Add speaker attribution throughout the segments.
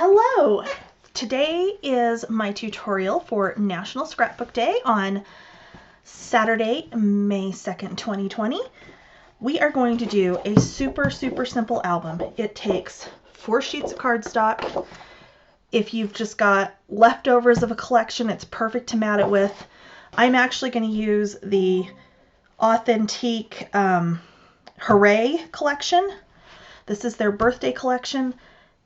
Speaker 1: Hello! Today is my tutorial for National Scrapbook Day on Saturday, May 2nd, 2020. We are going to do a super simple album. It takes 4 sheets of cardstock. If you've just got leftovers of a collection, it's perfect to mat it with. I'm actually going to use the Authentique Hooray collection. This is their birthday collection.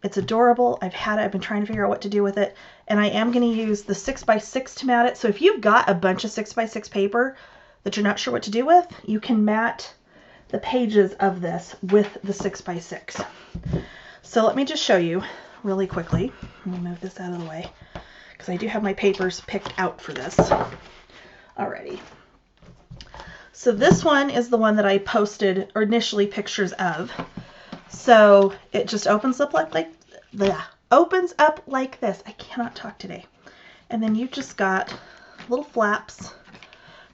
Speaker 1: It's adorable. I've had it. I've been trying to figure out what to do with it. And I am going to use the 6x6 to mat it. So if you've got a bunch of 6x6 paper that you're not sure what to do with, you can mat the pages of this with the 6x6. So let me just show you really quickly. Let me move this out of the way because I do have my papers picked out for this already. So this one is the one that I posted initially pictures of. So it just opens up like this. I cannot talk today. And then you've just got little flaps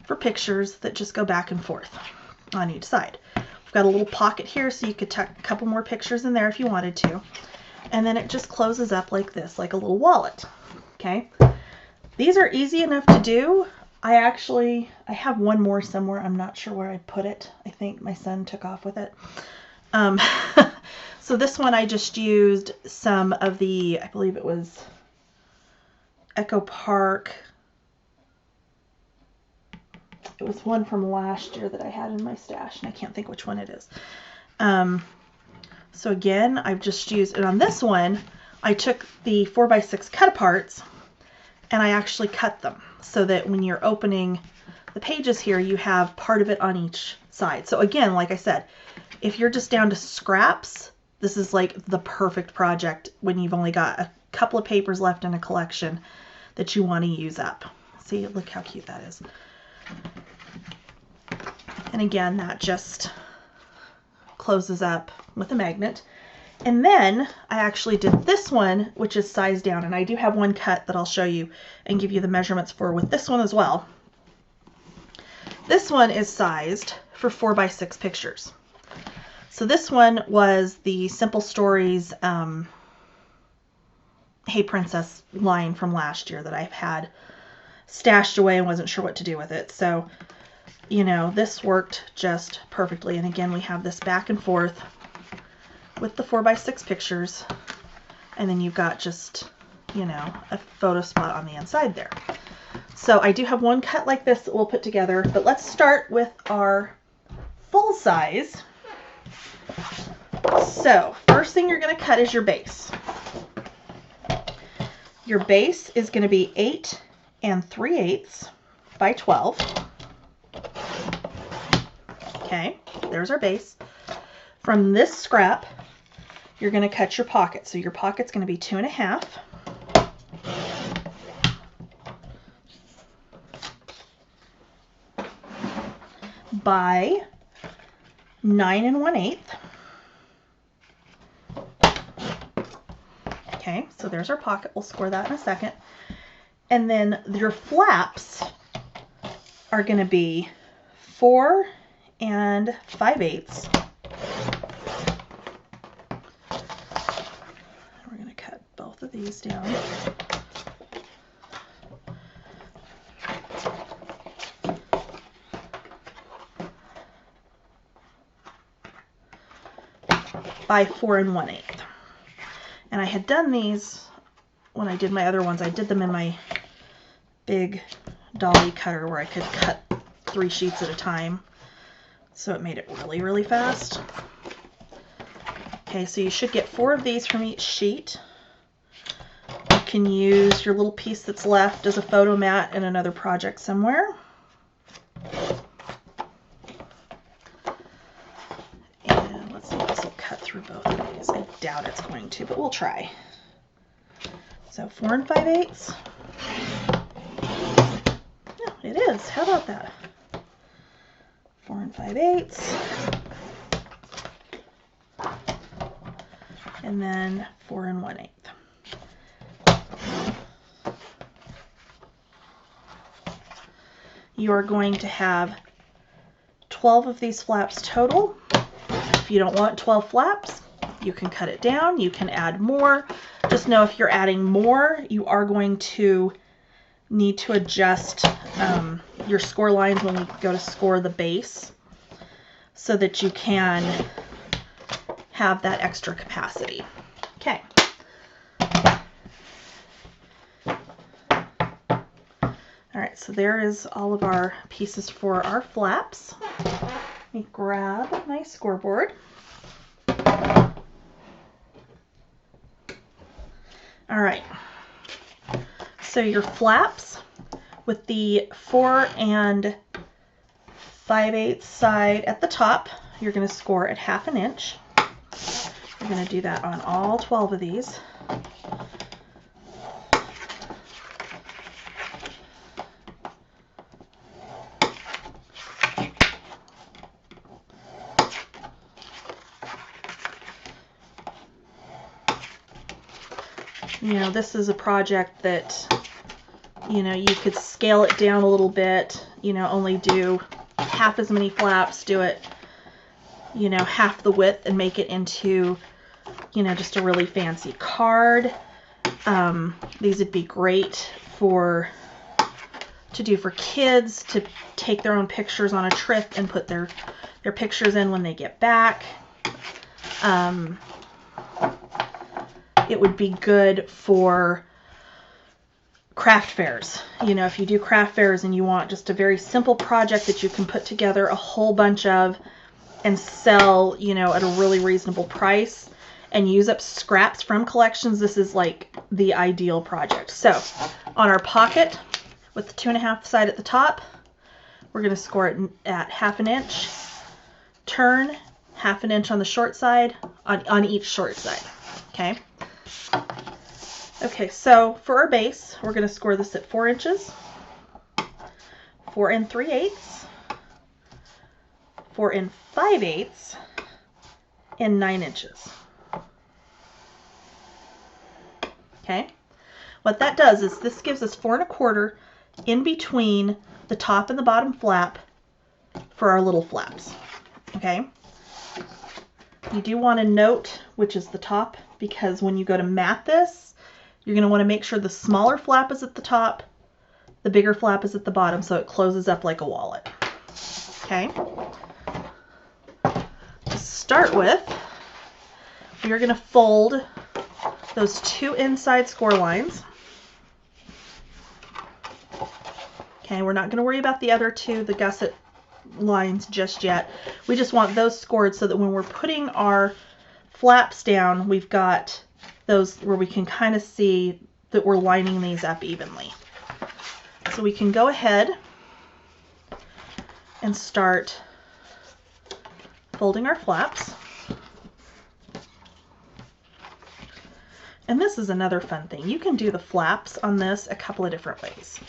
Speaker 1: for pictures that just go back and forth on each side. We've got a little pocket here so you could tuck a couple more pictures in there if you wanted to. And then it just closes up like this, like a little wallet. Okay. These are easy enough to do. I have one more somewhere. I'm not sure where I put it. I think my son took off with it. So this one I just used some of the, I believe it was Echo Park. It was one from last year that I had in my stash, and I can't think which one it is. So again, I've just used, and on this one, I took the 4x6 cut aparts, and I actually cut them so that when you're opening the pages here, you have part of it on each side. So again, like I said, if you're just down to scraps, this is like the perfect project when you've only got a couple of papers left in a collection that you want to use up. See, look how cute that is. And again, that just closes up with a magnet. And then I actually did this one, which is sized down. And I do have one cut that I'll show you and give you the measurements for with this one as well. This one is sized for 4x6 pictures. So this one was the Simple Stories Hey Princess line from last year that I've had stashed away and wasn't sure what to do with it. So, you know, this worked just perfectly. And again, we have this back and forth with the 4x6 pictures. And then you've got just, you know, a photo spot on the inside there. So I do have one cut like this that we'll put together. But let's start with our full size. So first thing you're going to cut is your base. Your base is going to be 8 3/8 by 12. Okay, there's our base. From this scrap, you're going to cut your pocket. So your pocket's going to be 2.5 by 9 1/8. Okay, so there's our pocket. We'll score that in a second. And then your flaps are going to be 4 5/8. We're going to cut both of these down. By 4 1/8. And I had done these when I did my other ones. I did them in my big dolly cutter where I could cut 3 sheets at a time. So it made it really fast. Okay, so you should get 4 of these from each sheet. You can use your little piece that's left as a photo mat in another project somewhere. And let's see if this will cut through both of these. I doubt it's going to, but we'll try. So 4 5/8. No, it is. How about that? 4 5/8. And then 4 1/8. You are going to have 12 of these flaps total. If you don't want 12 flaps, You can cut it down, you can add more. Just know if you're adding more, you are going to need to adjust your score lines when we go to score the base so that you can have that extra capacity. Okay. All right, so there is all of our pieces for our flaps. Let me grab my scoreboard. All right, so your flaps with the 4 5/8 side at the top, you're going to score at 1/2 inch. You're going to do that on all 12 of these. You know, this is a project that, you know, you could scale it down a little bit, you know, only do half as many flaps, do it, you know, half the width and make it into, you know, just a really fancy card. These would be great to do for kids, to take their own pictures on a trip and put their pictures in when they get back. It would be good for craft fairs. You know, if you do craft fairs and you want just a very simple project that you can put together a whole bunch of and sell, you know, at a really reasonable price and use up scraps from collections, this is like the ideal project. So on our pocket with the 2.5 side at the top, we're going to score it at 1/2 inch, turn 1/2 inch on the short side, on each short side. Okay. Okay, so for our base, we're going to score this at 4 inches, 4 3/8, 4 5/8, and 9 inches. Okay, what that does is this gives us 4 1/4 in between the top and the bottom flap for our little flaps. Okay, you do want to note which is the top, because when you go to mat this, you're going to want to make sure the smaller flap is at the top, the bigger flap is at the bottom, so it closes up like a wallet. Okay. To start with, you're going to fold those 2 inside score lines. Okay, we're not going to worry about the other 2, the gusset lines, just yet. We just want those scored so that when we're putting our flaps down, we've got those where we can kind of see that we're lining these up evenly. So we can go ahead and start folding our flaps. And this is another fun thing. You can do the flaps on this a couple of different ways.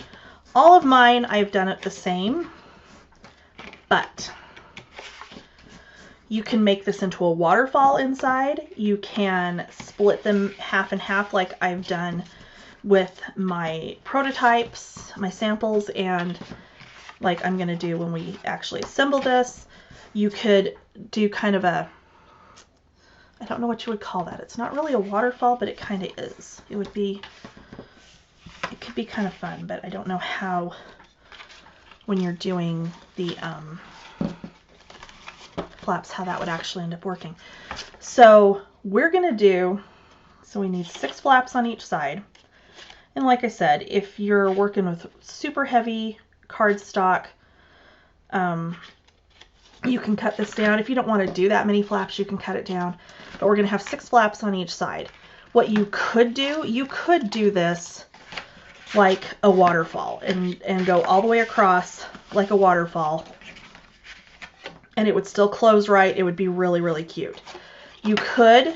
Speaker 1: All of mine, I've done it the same, but you can make this into a waterfall inside. You can split them half and half like I've done with my prototypes, my samples, and like I'm going to do when we actually assemble this. You could do kind of a, I don't know what you would call that. It's not really a waterfall, but it kind of is. It could be kind of fun, but I don't know how, when you're doing the flaps, how that would actually end up working. So we're going to do, so we need 6 flaps on each side. And like I said, if you're working with super heavy cardstock, you can cut this down. If you don't want to do that many flaps, you can cut it down. But we're going to have 6 flaps on each side. What you could do this like a waterfall and go all the way across like a waterfall. And it would still close right. It would be really, really cute. You could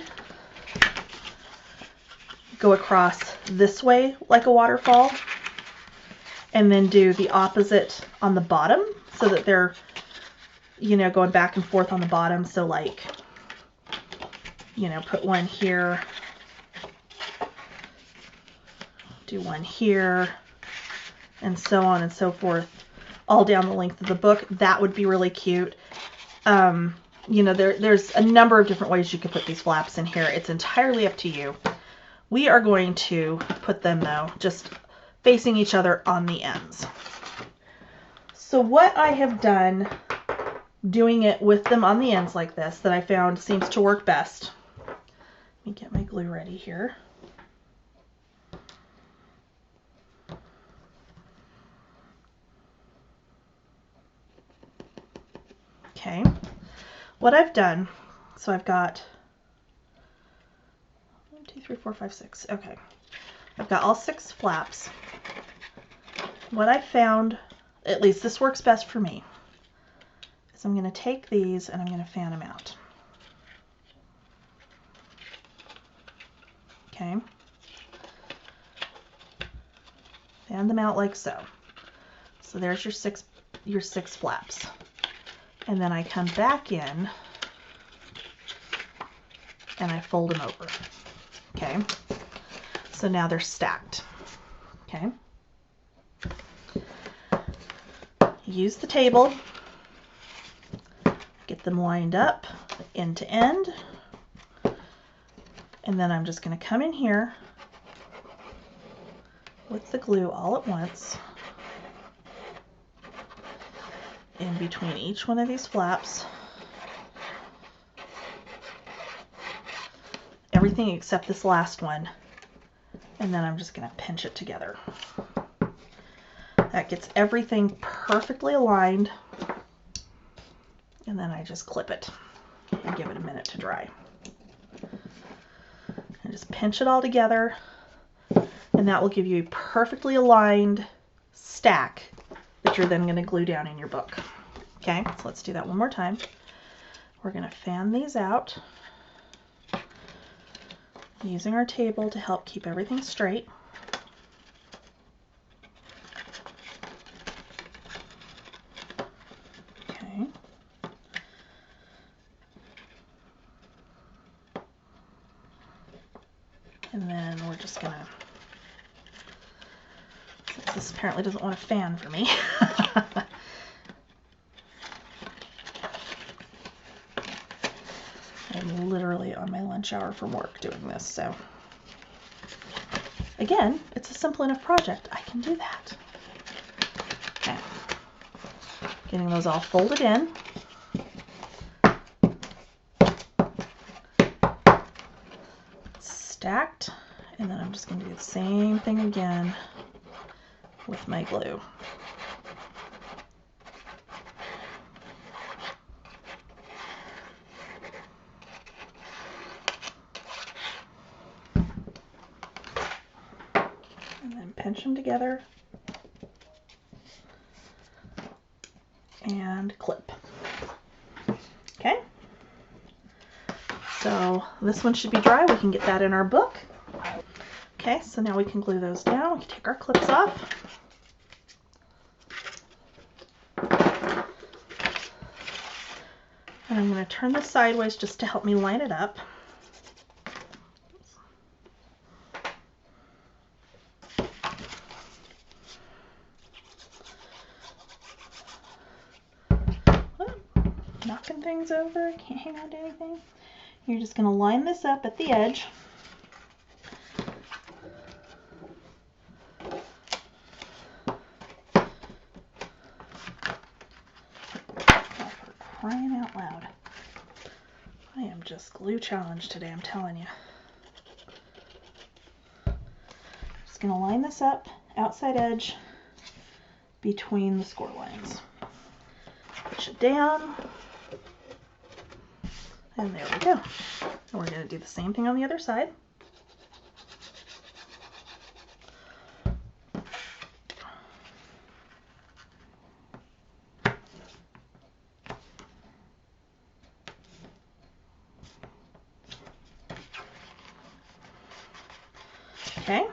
Speaker 1: go across this way like a waterfall and then do the opposite on the bottom so that they're, you know, going back and forth on the bottom. So like, you know, put one here, do one here, and so on and so forth, all down the length of the book. That would be really cute. You know, there's a number of different ways you could put these flaps in here. It's entirely up to you. We are going to put them, though, just facing each other on the ends. So what I have done doing it with them on the ends like this that I found seems to work best. Let me get my glue ready here. Okay, what I've done, so I've got 1, 2, 3, 4, 5, 6. Okay, I've got all 6 flaps. What I found, at least this works best for me, is I'm going to take these and I'm going to fan them out. Okay, fan them out like so. So there's your six flaps. And then I come back in and I fold them over. Okay, so now they're stacked. Okay, use the table, get them lined up end to end, and then I'm just going to come in here with the glue all at once in between each one of these flaps. Everything except this last one. And then I'm just going to pinch it together. That gets everything perfectly aligned. And then I just clip it and give it a minute to dry. And just pinch it all together. And that will give you a perfectly aligned stack that you're then going to glue down in your book. Okay, so let's do that one more time. We're going to fan these out using our table to help keep everything straight. Okay. And then we're just going to, since this apparently doesn't want to fan for me, I'm literally on my lunch hour from work doing this, so again, it's a simple enough project. I can do that. Okay. Getting those all folded in. Stacked, and then I'm just going to do the same thing again with my glue. And then pinch them together and clip. Okay, so this one should be dry. We can get that in our book. Okay, so now we can glue those down. We can take our clips off. And I'm going to turn this sideways just to help me line it up. Knocking things over, can't hang on to anything. You're just going to line this up at the edge. Oh, for crying out loud. I am just glue challenged today, I'm telling you. Just going to line this up, outside edge, between the score lines. Push it down. And there we go. And we're going to do the same thing on the other side. Okay.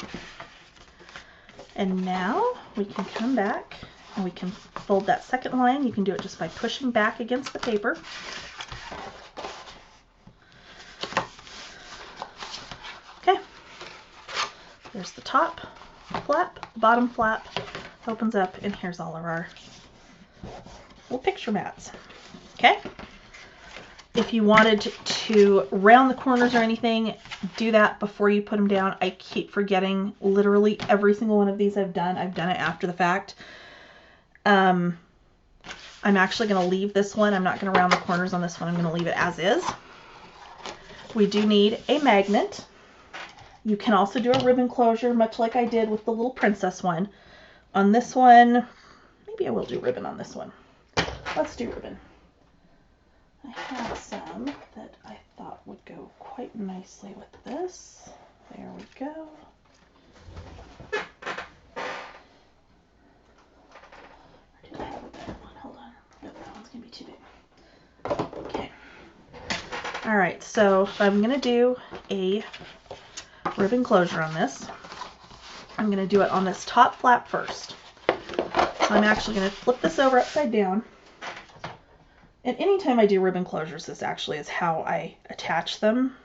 Speaker 1: And now we can come back and we can fold that second line. You can do it just by pushing back against the paper. Okay. There's the top flap, the bottom flap opens up, and here's all of our little picture mats. Okay. If you wanted to round the corners or anything, do that before you put them down. I keep forgetting literally every single one of these I've done it after the fact. I'm actually going to leave this one. I'm not going to round the corners on this one. I'm going to leave it as is. We do need a magnet. You can also do a ribbon closure, much like I did with the little princess one. On this one, maybe I will do ribbon on this one. Let's do ribbon. I have some that I thought would go quite nicely with this. There we go. Or did I have a better one? Hold on. No, that one's going to be too big. Okay. All right, so I'm going to do a ribbon closure on this. I'm going to do it on this top flap first. So I'm actually going to flip this over upside down. And anytime I do ribbon closures, this actually is how I attach them.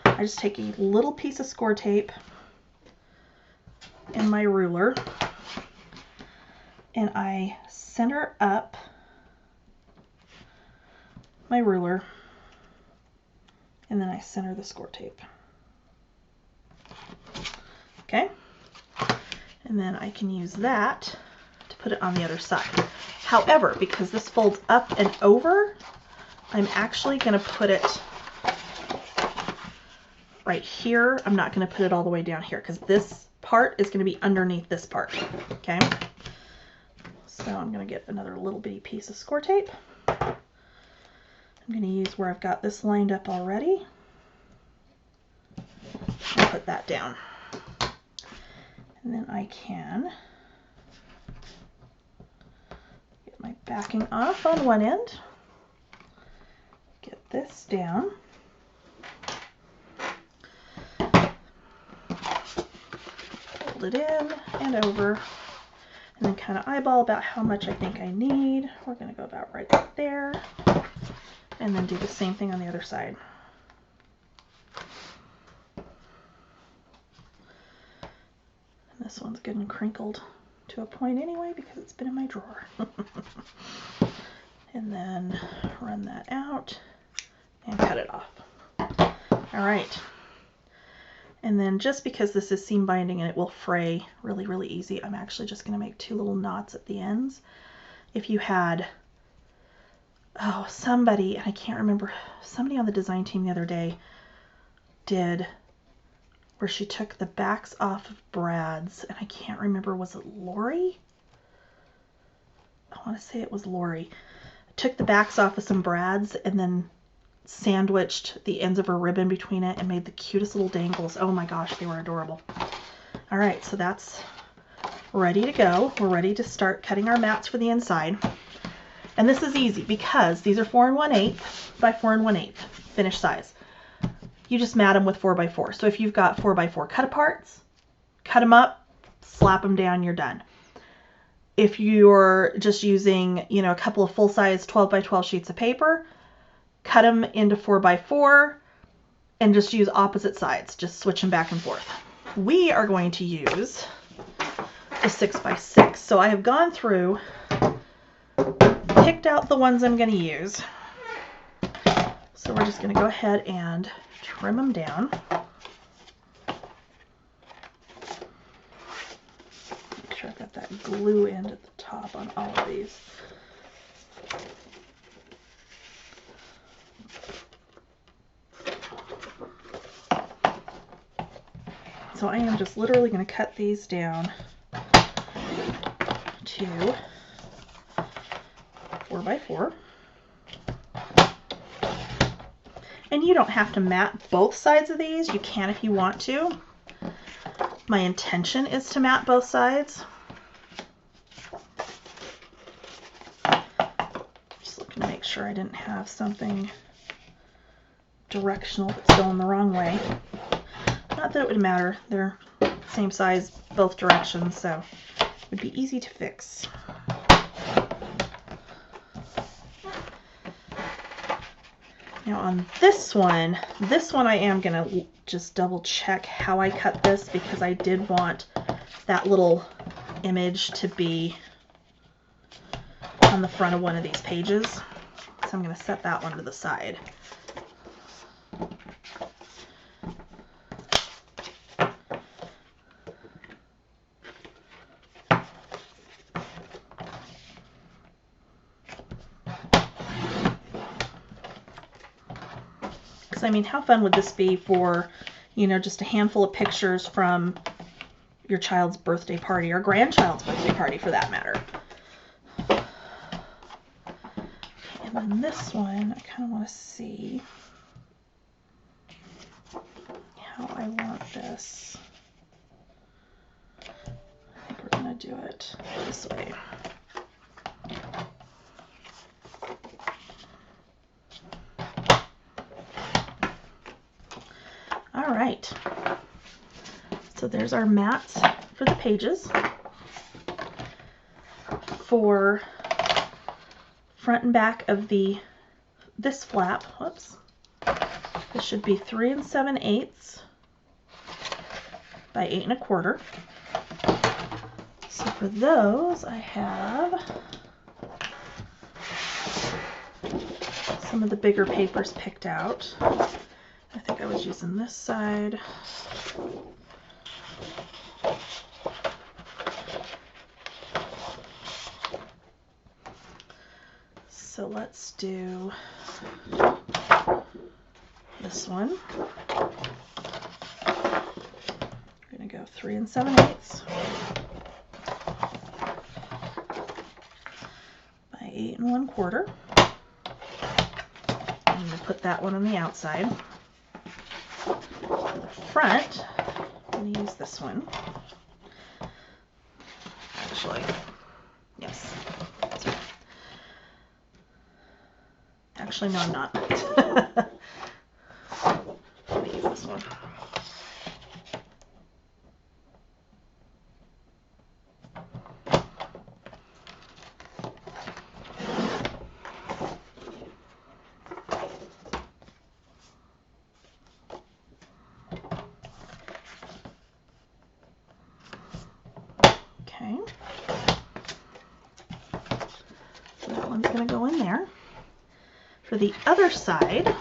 Speaker 1: I just take a little piece of score tape and my ruler, and I center up my ruler, and then I center the score tape. Okay? And then I can use that to put it on the other side. However, because this folds up and over, I'm actually going to put it right here. I'm not going to put it all the way down here because this part is going to be underneath this part. Okay? So I'm going to get another little bitty piece of score tape. I'm going to use where I've got this lined up already and put that down. And then I can get my backing off on one end, get this down, fold it in and over, and then kind of eyeball about how much I think I need. We're going to go about right there, and then do the same thing on the other side. This one's good and crinkled to a point anyway because it's been in my drawer. And then run that out and cut it off. All right. And then just because this is seam binding and it will fray really, really easy, I'm actually just going to make 2 little knots at the ends. If you had, somebody, and I can't remember, somebody on the design team the other day did where she took the backs off of brads, and I can't remember, was it Lori? I want to say it was Lori. Took the backs off of some brads and then sandwiched the ends of her ribbon between it and made the cutest little dangles. Oh my gosh, they were adorable. All right, so that's ready to go. We're ready to start cutting our mats for the inside. And this is easy because these are 4 1/8 by 4 1/8 finished size. You just mat them with 4x4. So if you've got 4x4 cut aparts, cut them up, slap them down, you're done. If you're just using, a couple of full-size 12x12 sheets of paper, cut them into 4x4 and just use opposite sides. Just switch them back and forth. We are going to use a 6x6. So I have gone through, picked out the ones I'm going to use. So we're just going to go ahead and trim them down. Make sure I've got that glue end at the top on all of these. So I am just literally going to cut these down to 4x4. And you don't have to mat both sides of these. You can if you want to. My intention is to mat both sides. Just looking to make sure I didn't have something directional that's going the wrong way. Not that it would matter. They're same size both directions, so it would be easy to fix. Now on this one I am going to just double check how I cut this because I did want that little image to be on the front of one of these pages. So I'm going to set that one to the side. Because, I mean, how fun would this be for, you know, just a handful of pictures from your child's birthday party or grandchild's birthday party for that matter. And then this one, I kind of want to see how I want this. I think we're going to do it this way. All right. So there's our mats for the pages. For front and back of this flap, whoops, this should be 3 7/8 by 8 1/4. So for those, I have some of the bigger papers picked out. I think I was using this side. So let's do this one. We're going to go 3 7/8 by 8 1/4. I'm going to put that one on the outside. For the front, I'm going to use this one. Actually, yes. Actually, no, I'm not. Let me use this one. Okay. So that one's going to go in there. For the other side,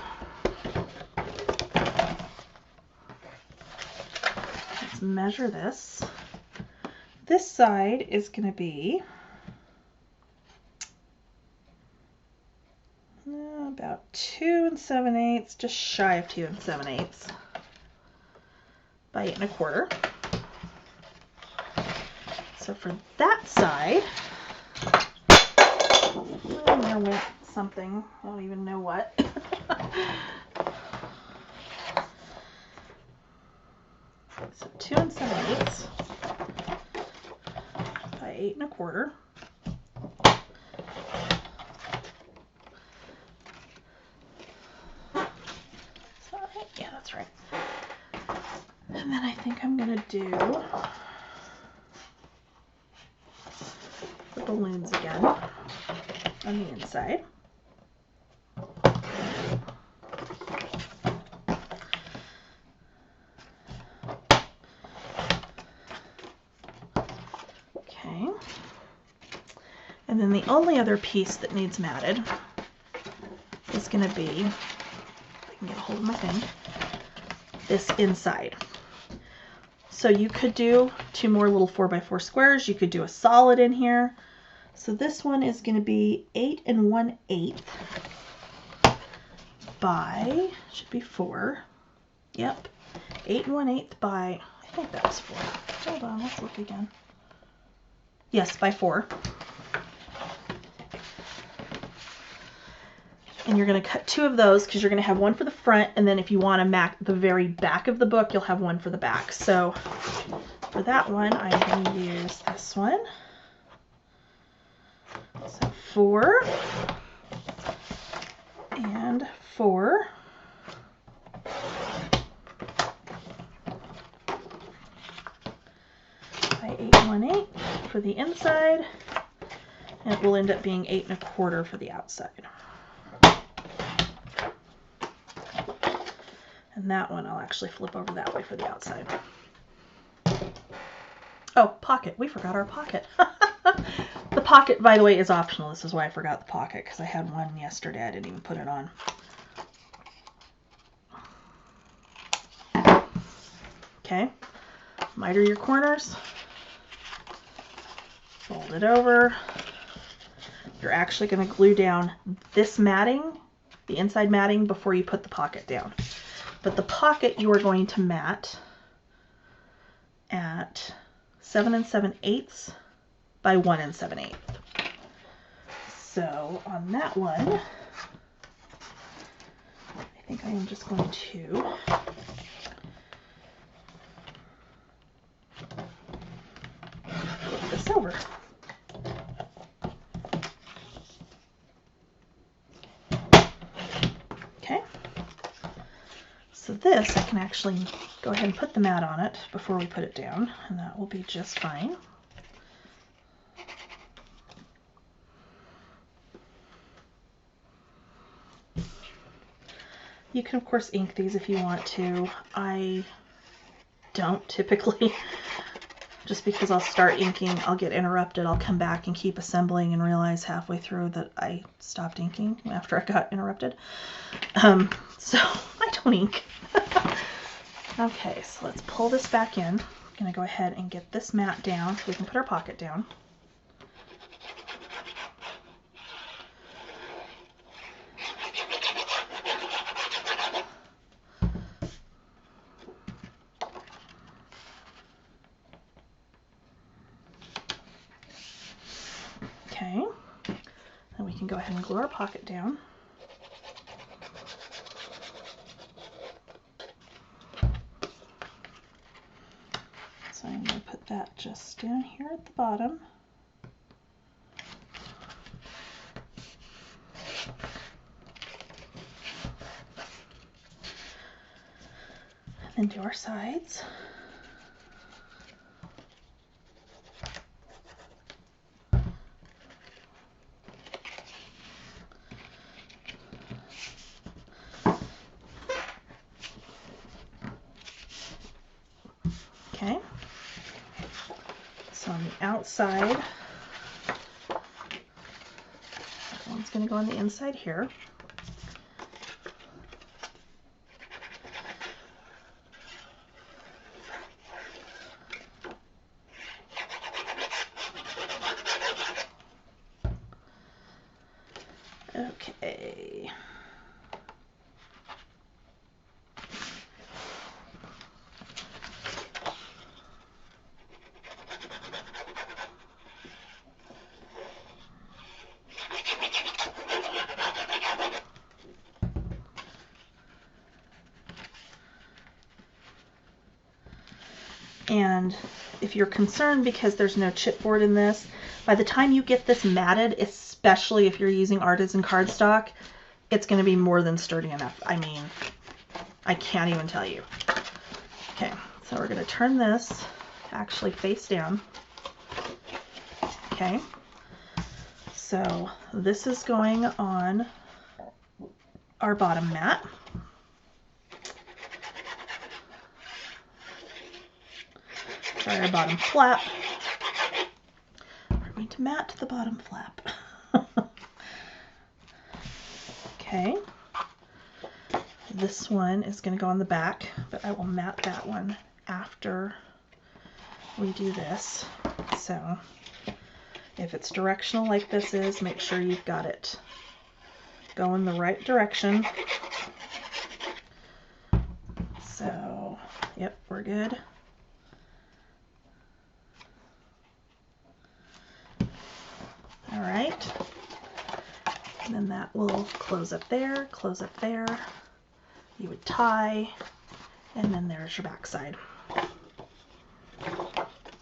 Speaker 1: let's measure this. This side is going to be about 2 7/8, just shy of 2 7/8 by 8 1/4. So for that side, oh, there went something. I don't even know what. So 2 7/8 by 8 1/4. Is that right? Yeah, that's right. And then I think I'm going to do the balloons again on the inside. Okay. And then the only other piece that needs matted is going to be, if I can get a hold of my thing, this inside. So you could do 2 more little 4x4 squares. You could do a solid in here. So this one is going to be 8 1/8 by, should be 4. Yep, 8 1/8 by, I think that was 4. Hold on, let's look again. Yes, by 4. And you're going to cut 2 of those because you're going to have one for the front, and then if you want to mark the very back of the book, you'll have one for the back. So for that one, I'm going to use this one. So 4 and 4. By 8 1/8 for the inside, and it will end up being 8 1/4 for the outside. And that one I'll actually flip over that way for the outside. Oh, pocket. We forgot our pocket. The pocket, by the way, is optional. This is why I forgot the pocket, because I had one yesterday. I didn't even put it on. Okay, miter your corners, fold it over. You're actually going to glue down this matting, the inside matting, before you put the pocket down. But the pocket you are going to mat at 7 7/8 by 1 7/8. So on that one, I think I am just going to flip this over. Okay. So this, I can actually go ahead and put the mat on it before we put it down, and that will be just fine. You can, of course, ink these if you want to. I don't typically, just because I'll start inking, I'll get interrupted, I'll come back and keep assembling and realize halfway through that I stopped inking after I got interrupted. So I don't ink. Okay, so let's pull this back in. I'm going to go ahead and get this mat down so we can put our pocket down. Okay, then we can go ahead and glue our pocket down. So I'm going to put that just down here at the bottom. And then do our sides. Okay, so on the outside, that one's going to go on the inside here. Okay. And if you're concerned because there's no chipboard in this, by the time you get this matted, especially if you're using artisan cardstock, it's going to be more than sturdy enough. I mean, I can't even tell you. Okay, so we're going to turn this actually face down. Okay, so this is going on our bottom mat. Try our bottom flap. We're going to mat the bottom flap. Okay, this one is going to go on the back, but I will mat that one after we do this. So if it's directional like this is, make sure you've got it going the right direction. So, yep, we're good. All right, and then that will close up there, you would tie, and then there's your back side.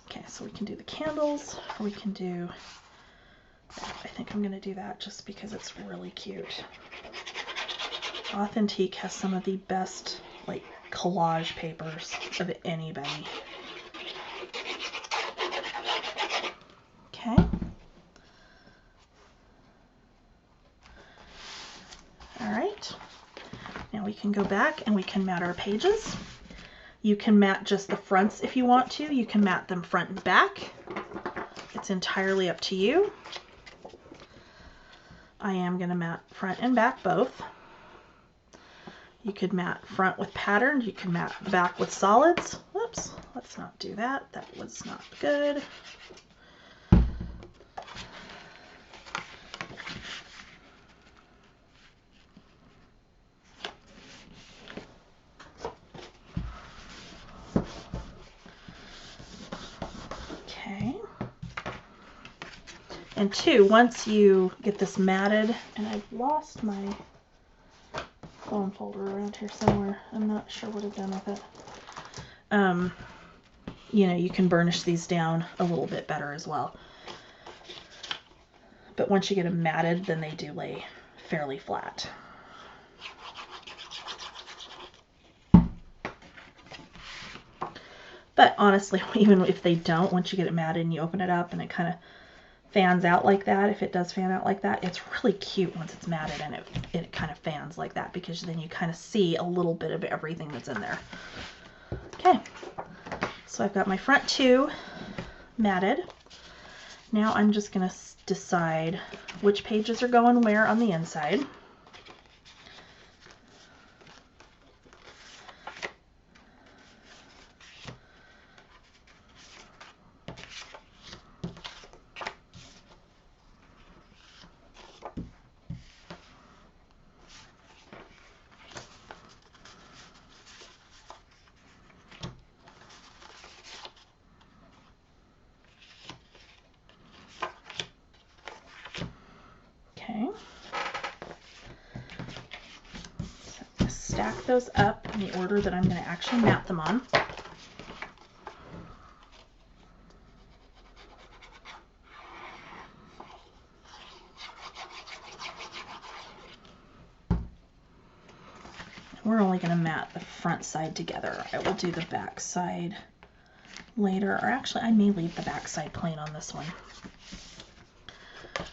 Speaker 1: Okay, so we can do the candles, or we can do, I think I'm going to do that just because it's really cute. Authentique has some of the best, like, collage papers of anybody. Okay. Alright, now we can go back and we can mat our pages. You can mat just the fronts if you want to. You can mat them front and back. It's entirely up to you. I am going to mat front and back both. You could mat front with patterned, you can mat back with solids. Whoops, let's not do that. That was not good. Okay. And two, once you get this matted, and I've lost my foam folder around here somewhere. I'm not sure what I've done with it. You know, you can burnish these down a little bit better as well. But once you get them matted, then they do lay fairly flat. But honestly, even if they don't, once you get it matted and you open it up and it kind of fans out like that, if it does fan out like that, it's really cute once it's matted and it kind of fans like that, because then you kind of see a little bit of everything that's in there. Okay, so I've got my front two matted. Now I'm just going to decide which pages are going where on the inside. Okay. So stack those up in the order that I'm going to actually mat them on. We're only going to mat the front side together. I will do the back side later, or actually I may leave the back side plain on this one,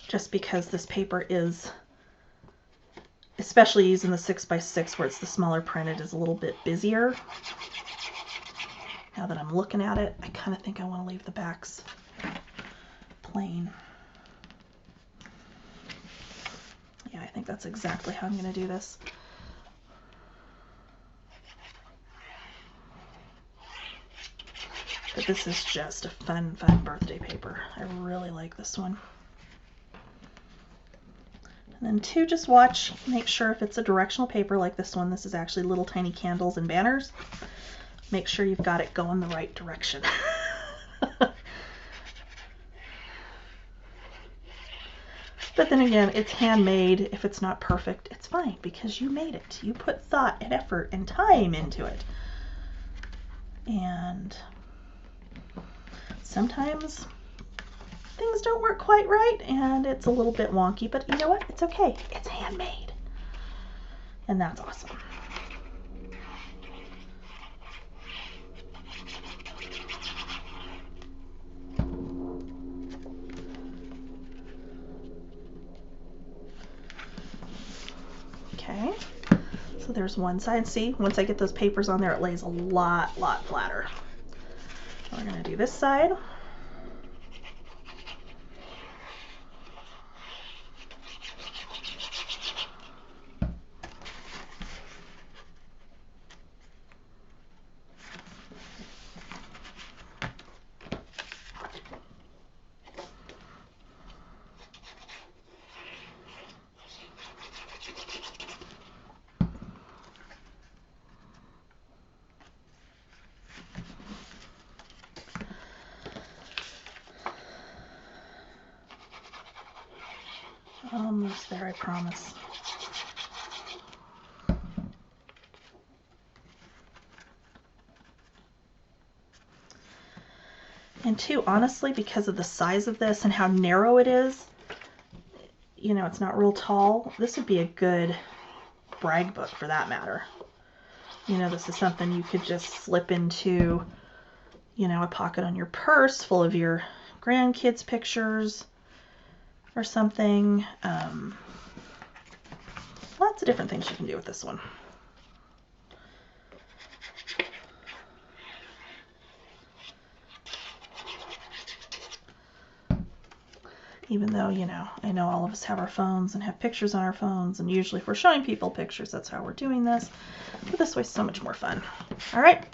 Speaker 1: just because this paper is, especially using the 6x6 where it's the smaller print, it is a little bit busier. Now that I'm looking at it, I kind of think I want to leave the backs plain. Yeah, I think that's exactly how I'm going to do this. But this is just a fun birthday paper. I really like this one. And then two, just watch, make sure if it's a directional paper like this one, this is actually little tiny candles and banners. Make sure you've got it going the right direction. But then again, it's handmade. If it's not perfect, it's fine, because you made it. You put thought and effort and time into it. And sometimes things don't work quite right and it's a little bit wonky, but you know what? It's okay. It's handmade. And that's awesome. Okay, so there's one side. See, once I get those papers on there, it lays a lot flatter. We're going to do this side. Almost there, I promise. And two, honestly, because of the size of this and how narrow it is, you know, it's not real tall, this would be a good brag book for that matter. You know, this is something you could just slip into, you know, a pocket on your purse full of your grandkids' pictures or something. Lots of different things you can do with this one. Even though, you know, I know all of us have our phones and have pictures on our phones, and usually if we're showing people pictures, that's how we're doing this. But this way is so much more fun. All right,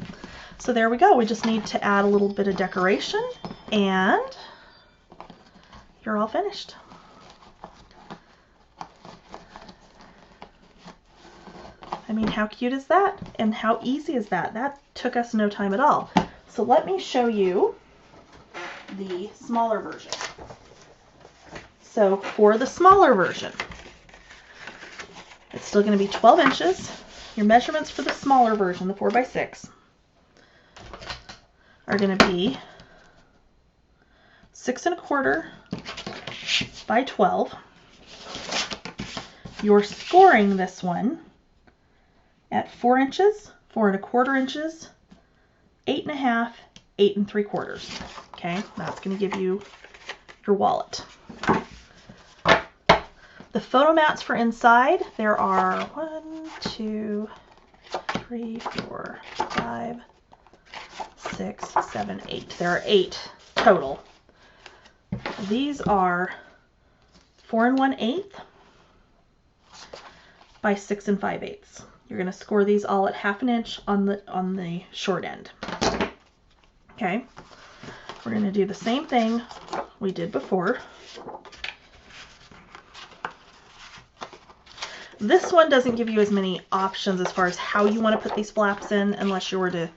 Speaker 1: so there we go. We just need to add a little bit of decoration, and you're all finished. I mean, how cute is that? And how easy is that? That took us no time at all. So let me show you the smaller version. So for the smaller version, it's still going to be 12 inches. Your measurements for the smaller version, the 4x6, are going to be 6 1/4 by 12. You're scoring this one at 4 inches, 4 1/4 inches, 8 1/2, 8 3/4. Okay, that's going to give you your wallet. The photo mats for inside, there are 1, 2, 3, 4, 5, 6, 7, 8. There are 8 total. These are 4 1/8 by 6 5/8. You're going to score these all at 1/2 inch on the short end. Okay, we're going to do the same thing we did before. This one doesn't give you as many options as far as how you want to put these flaps in, unless you were to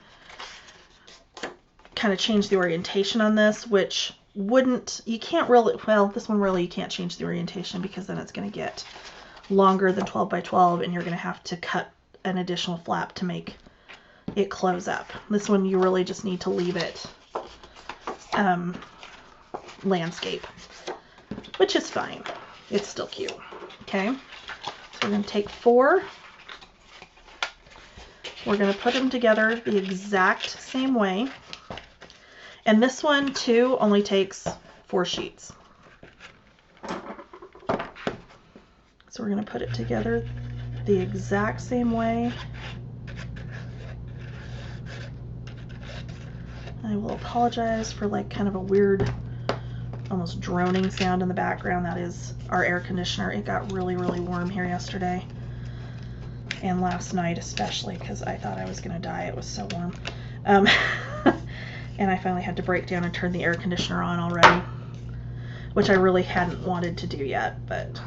Speaker 1: kind of change the orientation on this, which wouldn't, you can't really, well, this one really you can't change the orientation because then it's going to get longer than 12 by 12 and you're going to have to cut an additional flap to make it close up. This one you really just need to leave it landscape, which is fine. It's still cute. Okay. So we're going to take 4, we're going to put them together the exact same way, and this one too only takes 4 sheets. So we're going to put it together the exact same way. I will apologize for like kind of a weird, almost droning sound in the background. That is our air conditioner. It got really, really warm here yesterday and last night especially because I thought I was going to die. It was so warm. And I finally had to break down and turn the air conditioner on already, which I really hadn't wanted to do yet, but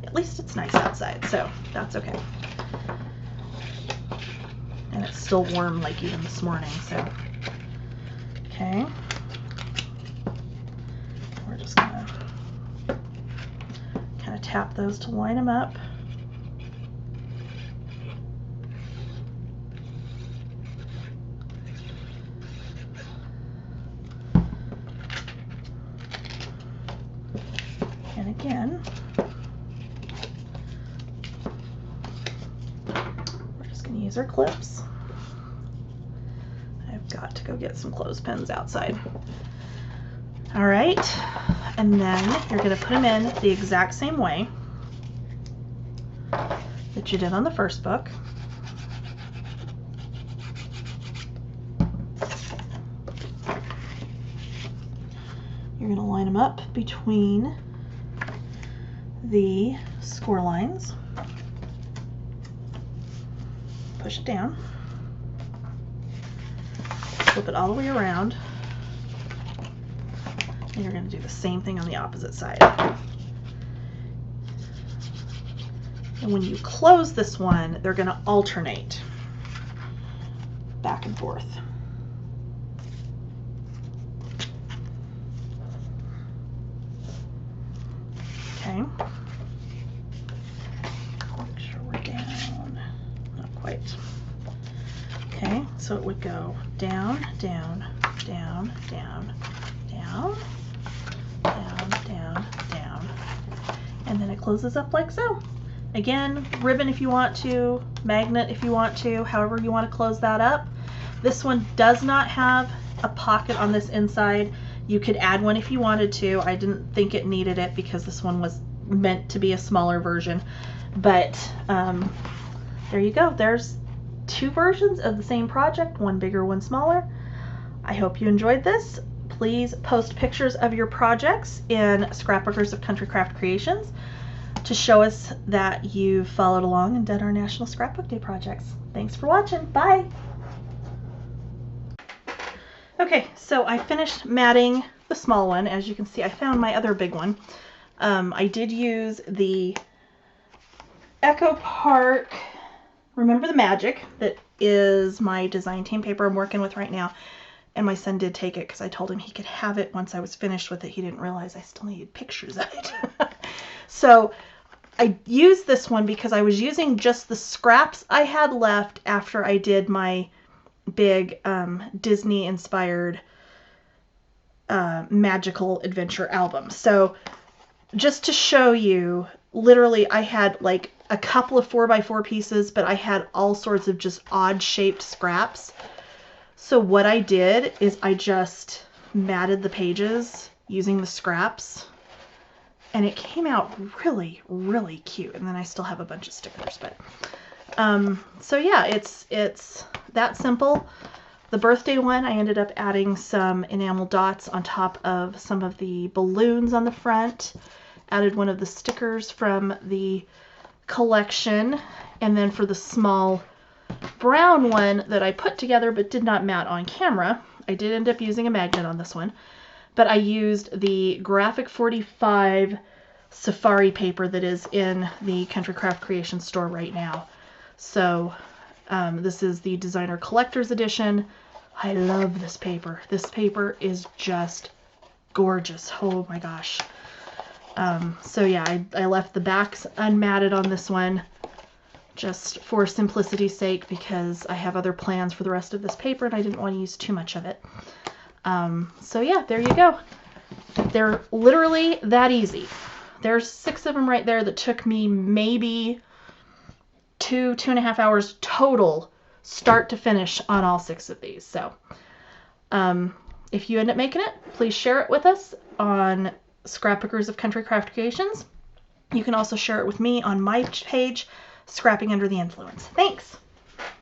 Speaker 1: at least it's nice outside, so that's okay. And it's still warm like even this morning, so okay. We're just gonna kind of tap those to line them up. And again, we're just going to use our clips. I've got to go get some clothespins outside. All right, and then you're going to put them in the exact same way that you did on the first book. You're going to line them up between the score lines. Push it down. Flip it all the way around. And you're going to do the same thing on the opposite side. And when you close this one, they're going to alternate back and forth. Okay. Make sure we're down. Not quite. Okay, so it would go down, down, down, down, down, down, down, down, and then it closes up like so. Again, ribbon if you want to, magnet if you want to, however you want to close that up. This one does not have a pocket on this inside. You could add one if you wanted to. I didn't think it needed it because this one was meant to be a smaller version. But there you go. There's 2 versions of the same project, one bigger, one smaller. I hope you enjoyed this. Please please post pictures of your projects in Scrapbookers of Country Craft Creations to show us that you've followed along and done our National Scrapbook Day projects. Thanks for watching. Bye! Okay, so I finished matting the small one. As you can see, I found my other big one. I did use the Echo Park Remember the Magic, that is my design team paper I'm working with right now. And my son did take it because I told him he could have it once I was finished with it. He didn't realize I still needed pictures of it. So I used this one because I was using just the scraps I had left after I did my big Disney-inspired magical adventure album. So just to show you, literally I had like a couple of 4x4 pieces, but I had all sorts of just odd shaped scraps. So what I did is I just matted the pages using the scraps, and it came out really, really cute. And then I still have a bunch of stickers, but so yeah, it's that simple. The birthday one, I ended up adding some enamel dots on top of some of the balloons on the front, added one of the stickers from the collection, and then for the small brown one that I put together but did not mat on camera, I did end up using a magnet on this one, but I used the Graphic 45 safari paper that is in the Country Craft Creation store right now. So this is the Designer Collector's Edition. I love this paper. This paper is just gorgeous. Oh my gosh. So yeah, I left the backs unmatted on this one just for simplicity's sake, because I have other plans for the rest of this paper and I didn't want to use too much of it. So yeah, there you go. They're literally that easy. There's 6 of them right there that took me maybe 2.5 hours total, start to finish, on all 6 of these. So if you end up making it, please share it with us on Scrapbookers of Country Craft Creations. You can also share it with me on my page, Scrapping Under the Influence. Thanks!